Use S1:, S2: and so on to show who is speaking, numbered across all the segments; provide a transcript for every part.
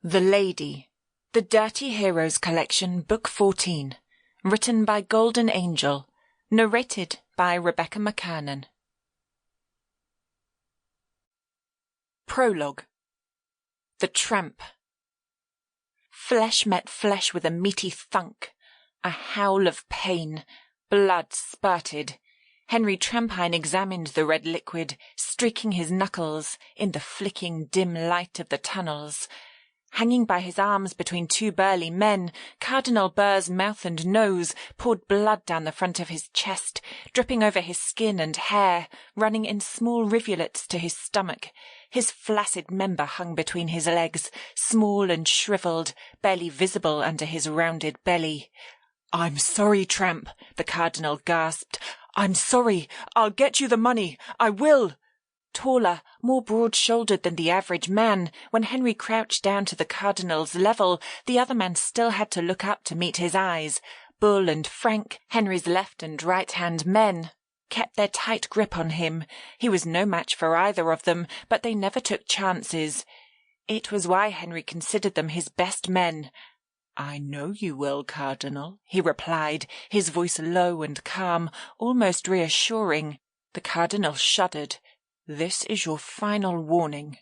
S1: The Lady, The Dirty Heroes Collection, Book 14, written by Golden Angel, narrated by Rebecca Mckernan. Prologue. The Tramp. Flesh met flesh with a meaty thunk, a howl of pain, blood spurted. Henry Trampine examined the red liquid, streaking his knuckles in the flicking dim light of the tunnels. Hanging by his arms between two burly men, Cardinal Burr's mouth and nose poured blood down the front of his chest, dripping over his skin and hair, running in small rivulets to his stomach. His flaccid member hung between his legs, small and shriveled, barely visible under his rounded belly. "I'm sorry, Tramp," the Cardinal gasped. "I'm sorry. I'll get you the money. I will." Taller, more broad-shouldered than the average man, when Henry crouched down to the Cardinal's level, the other man still had to look up to meet his eyes. Bull and Frank, Henry's left and right-hand men, kept their tight grip on him. He was no match for either of them, but they never took chances. It was why Henry considered them his best men. "I know you will, Cardinal," he replied, his voice low and calm, almost reassuring. The Cardinal shuddered. "This is your final warning."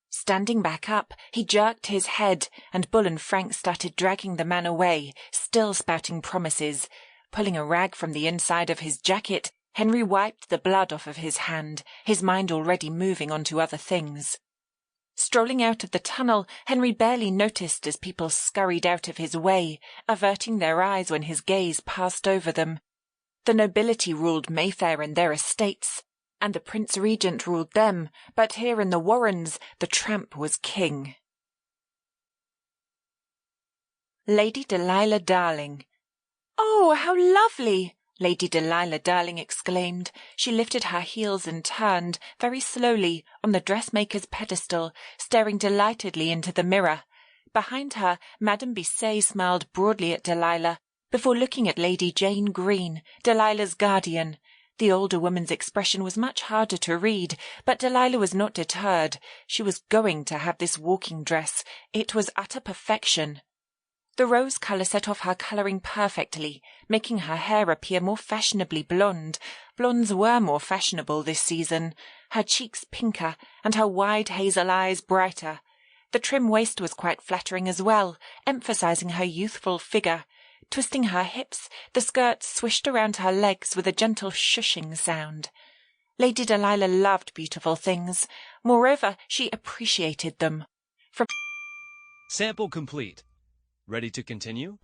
S1: Standing back up, he jerked his head, and Bull and Frank started dragging the man away, still spouting promises. Pulling a rag from the inside of his jacket, Henry wiped the blood off of his hand, his mind already moving on to other things. Strolling out of the tunnel, Henry barely noticed as people scurried out of his way, averting their eyes when his gaze passed over them. The nobility ruled Mayfair and their estates, and the Prince Regent ruled them, but here in the Warrens the Tramp was king. Lady Delilah Darling. "Oh, how lovely!" Lady Delilah Darling exclaimed. She lifted her heels and turned, very slowly, on the dressmaker's pedestal, staring delightedly into the mirror. Behind her, Madame Bisset smiled broadly at Delilah, before looking at Lady Jane Green, Delilah's guardian. The older woman's expression was much harder to read, but Delilah was not deterred. She was going to have this walking dress. It was utter perfection. The rose colour set off her colouring perfectly, making her hair appear more fashionably blonde. Blondes were more fashionable this season. Her cheeks pinker, and her wide hazel eyes brighter. The trim waist was quite flattering as well, emphasising her youthful figure. Twisting her hips, the skirt swished around her legs with a gentle shushing sound. Lady Delilah loved beautiful things. Moreover, she appreciated them.
S2: Sample complete. Ready to continue?